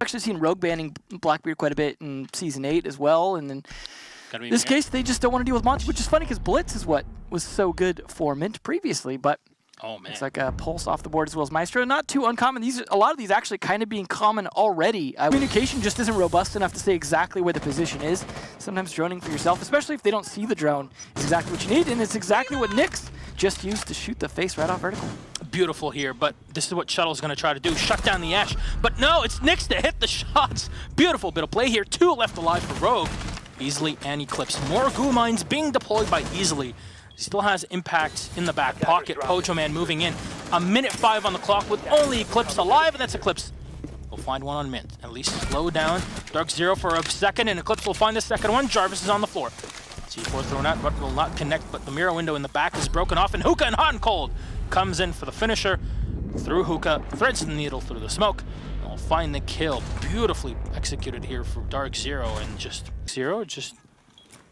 actually seen Rogue banning Blackbeard quite a bit in Season 8 as well, and then in this case, they just don't want to deal with Monty, which is funny because Blitz is what was so good for Mint previously, but it's like a Pulse off the board as well as Maestro. Not too uncommon. A lot of these actually kind of being common already. Communication just isn't robust enough to say exactly where the position is. Sometimes droning for yourself, especially if they don't see the drone, is exactly what you need, and it's exactly what Nyx just used to shoot the face right off vertical. Beautiful here, but this is what Shuttle's going to try to do, shut down the Ash. But no, it's Nyx to hit the shots. Beautiful bit of play here. 2 left alive for Rogue. Easily and Eclipse. More goo mines being deployed by Easily. Still has impact in the back pocket. Pojoman moving in. 1:05 on the clock with only Eclipse alive, and that's Eclipse. We'll find one on Mint. At least slow down DarkZero for a second, and Eclipse will find the second one. Jarvis is on the floor. C4 thrown out, but will not connect, but the mirror window in the back is broken off, and Hookah and Hot and Cold comes in for the finisher. Through Hookah, threads the needle through the smoke. We'll find the kill. Beautifully executed here for DarkZero, and just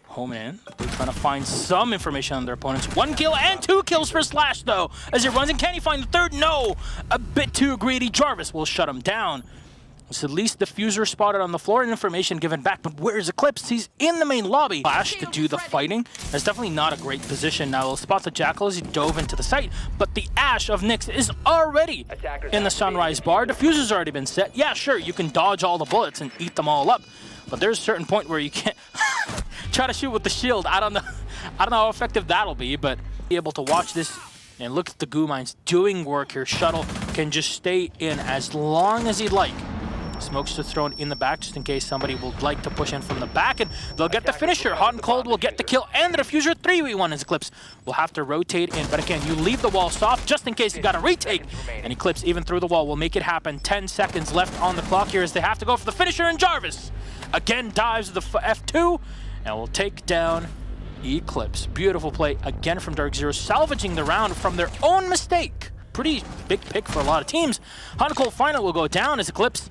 homing in. They're trying to find some information on their opponents. 1 kill and 2 kills for Slash, though, as he runs in. Can he find the third? No! A bit too greedy. Jarvis will shut him down. It's at least Diffuser spotted on the floor and information given back, but where's Eclipse? He's in the main lobby. Slash to do the fighting. That's definitely not a great position. Now he'll spot the Jackal as he dove into the site, but the Ash of Nyx is already in the Sunrise bar. Diffuser's already been set. Yeah, sure, you can dodge all the bullets and eat them all up, but there's a certain point where you can't try to shoot with the shield. I don't know how effective that'll be, but be able to watch this and look at the goo mines doing work here. Shuttle can just stay in as long as he'd like. Smokes just thrown in the back just in case somebody would like to push in from the back, and they'll get the finisher. Hot and Cold will get the kill, and the Diffuser 3v1 as Eclipse will have to rotate in. But again, you leave the wall soft just in case you got a retake, and Eclipse even through the wall will make it happen. 10 seconds left on the clock here as they have to go for the finisher, and Jarvis again dives the F2 and will take down Eclipse. Beautiful play again from DarkZero, salvaging the round from their own mistake. Pretty big pick for a lot of teams. Hot and Cold final will go down as Eclipse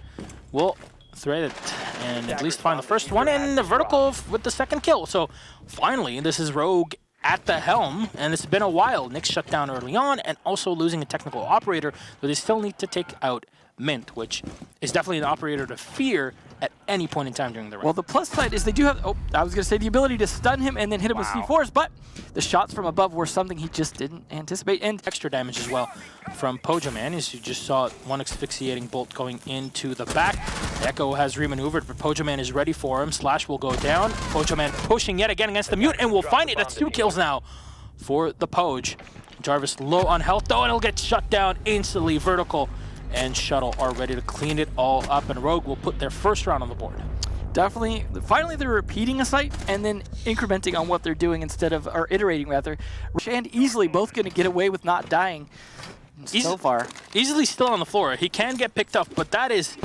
will thread it and at least find the first one, and the vertical with the second kill. So finally, this is Rogue at the helm, and it's been a while. Nyx shut down early on and also losing a technical operator, but they still need to take out Mint, which is definitely an operator to fear at any point in time during the round. Well, the plus side is they do have, I was going to say the ability to stun him and then hit him with C4s, but the shots from above were something he just didn't anticipate, and extra damage as well from Pojoman, as you just saw one asphyxiating bolt going into the back. Echo has remaneuvered, but Pojoman is ready for him. Slash will go down. Pojoman pushing yet again against the mute, and we'll find it. That's 2 kills now for the Poj. Jarvis low on health, though, and it'll get shut down instantly. Vertical and Shuttle are ready to clean it all up, and Rogue will put their first round on the board. Definitely. Finally, they're repeating a site and then incrementing on what they're doing instead of, or iterating rather. And Easily both going to get away with not dying so far. Easily still on the floor. He can get picked up, but that is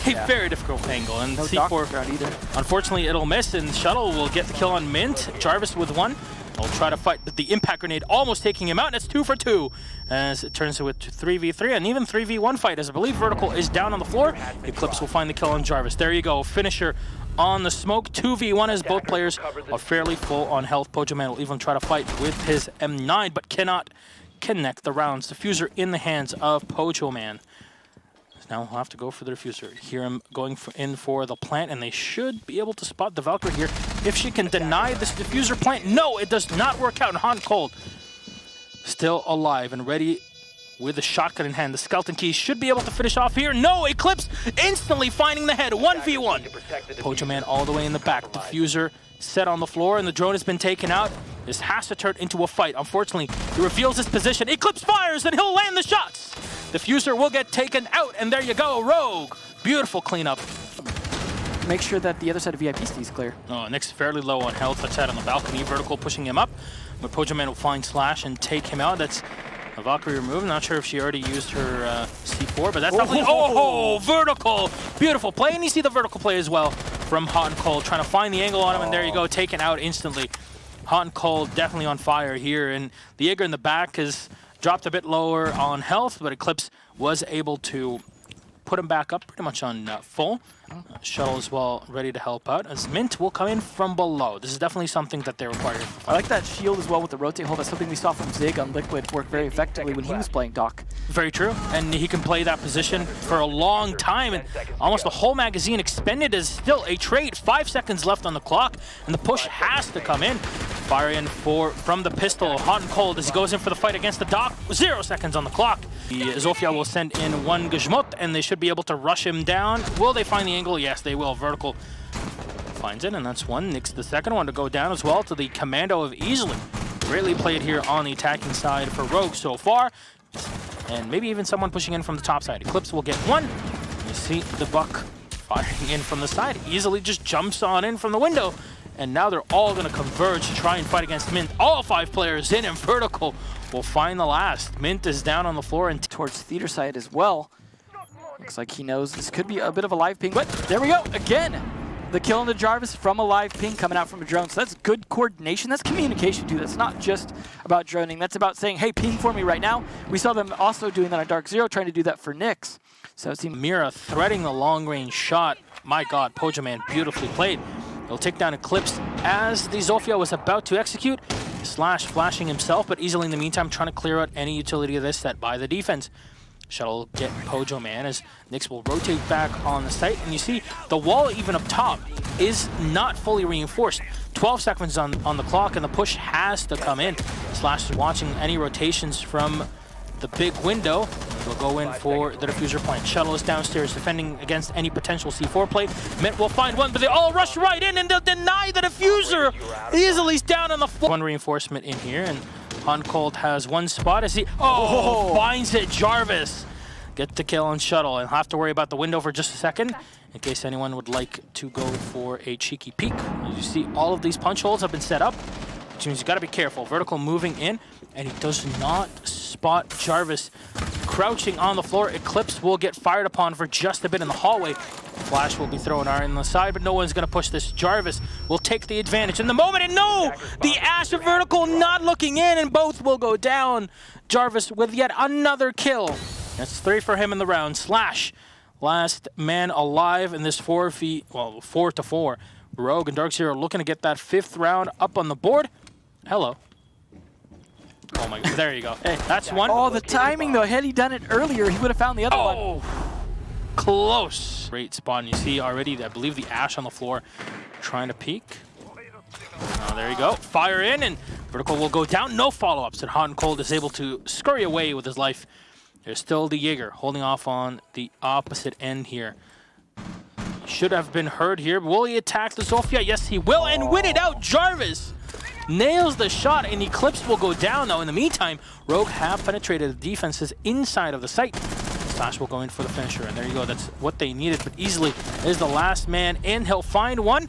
a very difficult angle. And no C4, either. Unfortunately, it'll miss, and Shuttle will get the kill on Mint. Jarvis with 1. He'll try to fight, but the impact grenade almost taking him out, and it's 2 for 2 as it turns to a 3v3 and even 3v1 fight, as I believe Vertical is down on the floor. Eclipse will find the kill on Jarvis. There you go, finisher on the smoke. 2v1 as both players are fairly full on health. Pojoman will even try to fight with his M9, but cannot connect the rounds. Diffuser in the hands of Pojoman. Now we'll have to go for the Diffuser. Hear him going in for the plant, and they should be able to spot the Valkyrie here if she can deny this Diffuser plant. No, it does not work out. And Hot and Cold still alive and ready with the shotgun in hand. The Skeleton Key should be able to finish off here. No, Eclipse instantly finding the head. 1v1. Pojoman all the way in the back. Diffuser set on the floor, and the drone has been taken out. This has to turn into a fight. Unfortunately, he reveals his position. Eclipse fires, and he'll land the shots. Diffuser will get taken out, and there you go, Rogue. Beautiful cleanup. Make sure that the other side of VIP stays clear. Oh, Nyx fairly low on health. That's out on the balcony. Vertical pushing him up. But Pojoman will find Slash and take him out. That's a Valkyrie removed. Not sure if she already used her C4, but that's definitely... Oh, Vertical! Beautiful play, and you see the Vertical play as well from Hot and Cold, trying to find the angle on him, and there you go, taken out instantly. Hot and Cold definitely on fire here, and the Jaeger in the back has dropped a bit lower on health, but Eclipse was able to put him back up pretty much on full. Shuttle as well, ready to help out, as Mint will come in from below. This is definitely something that they require. I like that shield as well with the rotate hold. That's something we saw from Zig on Liquid work very effectively when he was playing Doc. Very true, and he can play that position for a long time, and almost the whole magazine expended is still a trade. 5 seconds left on the clock, and the push has to come in. Fire in from the pistol, hot and cold as he goes in for the fight against the Doc. 0 seconds on the clock. The Zofia will send in one Gizmot, and they should be able to rush him down. Will they find the angle? Yes, they will. Vertical finds it, and that's one. Nick's the second one to go down as well to the Commando of Easily. Greatly played here on the attacking side for Rogue so far. And maybe even someone pushing in from the top side. Eclipse will get one. You see the Buck firing in from the side. Easily just jumps on in from the window. And now they're all going to converge to try and fight against Mint. All 5 players in, and Vertical will find the last. Mint is down on the floor and towards theater side as well. Looks like he knows this could be a bit of a live ping, but there we go again. The kill on the Jarvis from a live ping coming out from a drone. So that's good coordination. That's communication too. That's not just about droning. That's about saying, hey, ping for me right now. We saw them also doing that on DarkZero, trying to do that for Nyx. So it seems Mira threading the long range shot. My God, Pojaman beautifully played. He'll take down Eclipse as the Zofia was about to execute. Slash flashing himself, but Easily in the meantime trying to clear out any utility of this set by the defense. Shuttle get Pojo Man as Nyx will rotate back on the site, and you see the wall even up top is not fully reinforced. 12 seconds on the clock, and the push has to come in. Slash is watching any rotations from the big window. We'll go in for the diffuser plant. Shuttle is downstairs defending against any potential C4 plate. Mint will find one, but they all rush right in and they'll deny the diffuser. Easily's down on the floor. One reinforcement in here, and Cold has one spot as he finds it. Jarvis get the kill on Shuttle, and have to worry about the window for just a second in case anyone would like to go for a cheeky peek. As you see, all of these punch holes have been set up, which means you got to be careful. Vertical moving in, and he does not spot Jarvis crouching on the floor. Eclipse will get fired upon for just a bit in the hallway. Flash will be thrown on the side, but no one's going to push this. Jarvis will take the advantage in the moment, and no! The Ash of Vertical not looking in, and both will go down. Jarvis with yet another kill. That's 3 for him in the round. Slash, last man alive in this 4-to-4. Rogue and DarkZero looking to get that 5th round up on the board. Hello. Oh my God, there you go. Hey, that's one. Oh, the timing though. Had he done it earlier, he would have found the other one. Close. Great spawn. You see already, I believe, the Ash on the floor trying to peek. Oh, there you go. Fire in, and Vertical will go down. No follow-ups, and Hot and Cold is able to scurry away with his life. There's still the Jaeger holding off on the opposite end here. Should have been heard here. Will he attack the Zofia? Yes, he will, and win it out. Jarvis nails the shot, and Eclipse will go down, though. In the meantime, Rogue have penetrated the defenses inside of the site. Slash will go in for the finisher, and there you go. That's what they needed, but Easily is the last man in. He'll find one.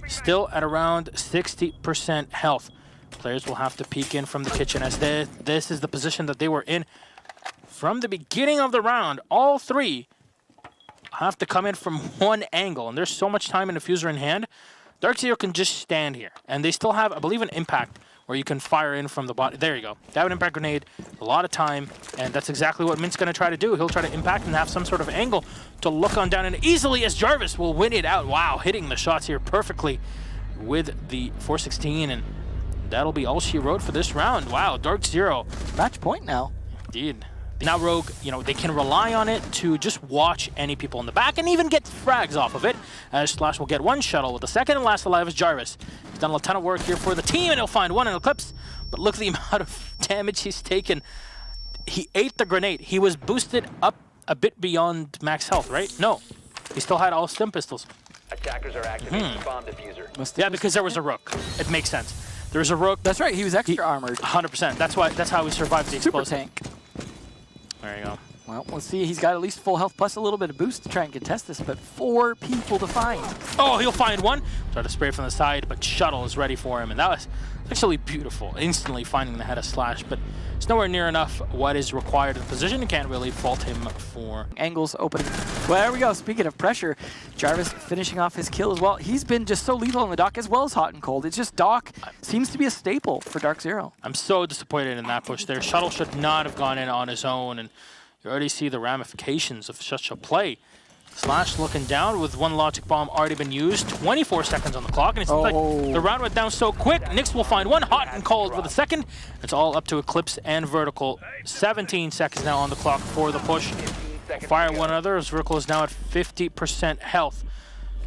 Still at around 60% health. Players will have to peek in from the kitchen, as this is the position that they were in from the beginning of the round. All 3 have to come in from one angle, and there's so much time in the diffuser in hand. DarkZero can just stand here, and they still have, I believe, an impact where you can fire in from the bottom. There you go. They have an impact grenade, a lot of time, and that's exactly what Mint's going to try to do. He'll try to impact and have some sort of angle to look on down, and Easily as Jarvis will win it out. Wow, hitting the shots here perfectly with the 416, and that'll be all she wrote for this round. Wow, DarkZero. Match point now. Indeed. Now Rogue, they can rely on it to just watch any people in the back and even get frags off of it, as Slash will get one Shuttle with the second and last alive is Jarvis. He's done a ton of work here for the team, and he'll find one in Eclipse, but look at the amount of damage he's taken. He ate the grenade. He was boosted up a bit beyond max health, right? No, he still had all stim pistols. Attackers are activating the bomb diffuser. Yeah, because there was a Rook. It makes sense. There was a Rook. That's right, he was extra armored. 100%. That's how he survived the Super explosion. tank. There you go. Well, let's see. He's got at least full health plus a little bit of boost to try and contest this, but 4 people to find. Oh, he'll find one. Try to spray from the side, but Shuttle is ready for him, and that was actually beautiful. Instantly finding the head of Slash, but it's nowhere near enough what is required of the position. You can't really fault him for angles opening. Well, there we go. Speaking of pressure, Jarvis finishing off his kill as well. He's been just so lethal on the Doc as well as Hot and Cold. It's just Doc seems to be a staple for DarkZero. I'm so disappointed in that push there. Shuttle should not have gone in on his own, and You already see the ramifications of such a play. Slash looking down with one logic bomb already been used. 24 seconds on the clock, and it seems like the round went down so quick. Nyx will find one, hot and cold with a second. It's all up to Eclipse and Vertical. 17 seconds now on the clock for the push. Fire one another as Vertical is now at 50% health.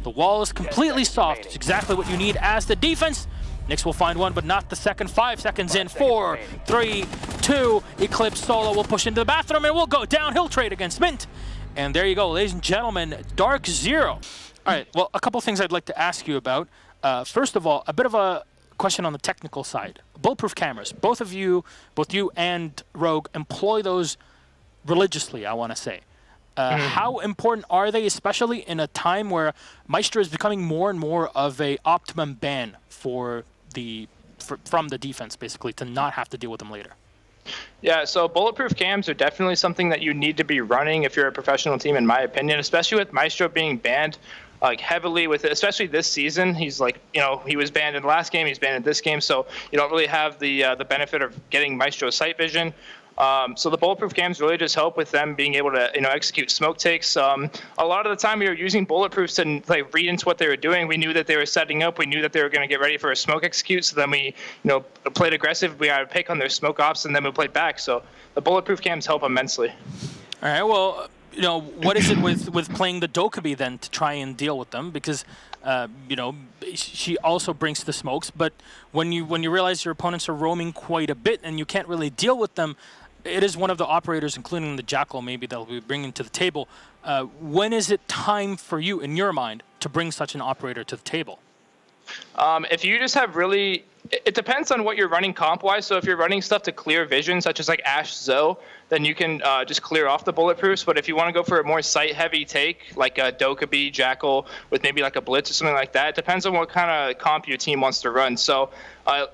The wall is completely soft. It's exactly what you need as the defense. Nyx will find one, but not the second. 5 seconds in. 4, 3, 2. Eclipse solo will push into the bathroom and will go down. He'll trade against Mint. And there you go, ladies and gentlemen, DarkZero. All right, well, a couple things I'd like to ask you about. First of all, a bit of a question on the technical side. Bulletproof cameras. Both you and Rogue employ those religiously, I want to say. How important are they, especially in a time where Maestro is becoming more and more of a optimum ban from the defense, basically, to not have to deal with them later? Yeah, so bulletproof cams are definitely something that you need to be running if you're a professional team, in my opinion, especially with Maestro being banned like heavily with it, especially this season. He's like, he was banned in the last game, he's banned in this game, so you don't really have the benefit of getting Maestro sight vision. So the bulletproof cams really just help with them being able to execute smoke takes. A lot of the time we were using bulletproofs to like read into what they were doing. We knew that they were setting up. We knew that they were going to get ready for a smoke execute. So then we played aggressive. We had a pick on their smoke ops, and then we played back. So the bulletproof cams help immensely. All right. Well, what is it with playing the Dokkaebi then to try and deal with them? Because she also brings the smokes, but when you realize your opponents are roaming quite a bit and you can't really deal with them, it is one of the operators, including the Jackal, maybe they'll be bringing to the table. When is it time for you, in your mind, to bring such an operator to the table? If you just have really, it depends on what you're running comp-wise. So if you're running stuff to clear vision, such as like Ash Zoe, then you can just clear off the bulletproofs. But if you want to go for a more sight-heavy take, like a Dokkaebi, Jackal, with maybe like a Blitz or something like that, it depends on what kind of comp your team wants to run. So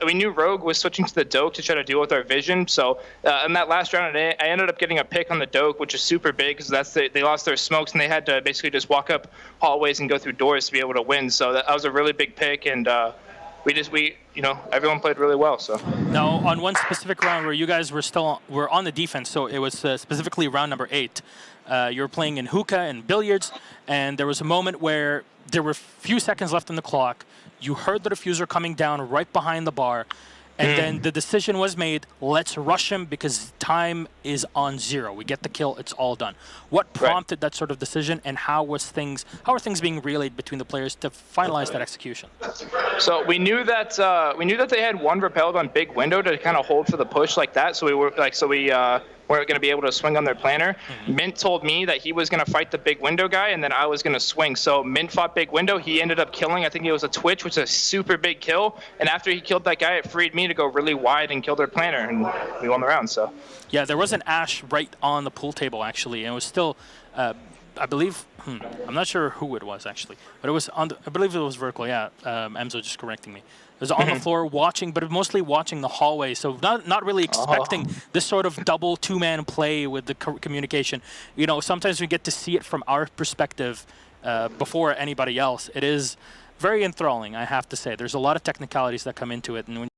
we knew Rogue was switching to the Doke to try to deal with our vision. So in that last round, I ended up getting a pick on the Doke, which is super big because they lost their smokes and they had to basically just walk up hallways and go through doors to be able to win. So that was a really big pick, and everyone played really well. So now on one specific round where you guys were on the defense, so it was specifically round number 8. You were playing in hookah and billiards, and there was a moment where there were a few seconds left on the clock. You heard the diffuser coming down right behind the bar, and then the decision was made, let's rush him because time is on 0. We get the kill, it's all done. What prompted that sort of decision, and how are things being relayed between the players to finalize that execution? So we knew that they had one repelled on big window to kind of hold for the push like that. So we weren't going to be able to swing on their planner. Mint told me that he was going to fight the big window guy, and then I was going to swing. So Mint fought big window. He ended up killing, I think it was a Twitch, which is a super big kill. And after he killed that guy, it freed me to go really wide and kill their planner, and we won the round. So yeah, there was an Ash right on the pool table, actually, and it was still, I believe, I'm not sure who it was, actually, but it was on I believe it was Vertical, yeah, Emzo just correcting me. It was on the floor watching, but mostly watching the hallway, so not really expecting this sort of double two-man play with the communication. Sometimes we get to see it from our perspective before anybody else. It is very enthralling, I have to say. There's a lot of technicalities that come into it, and when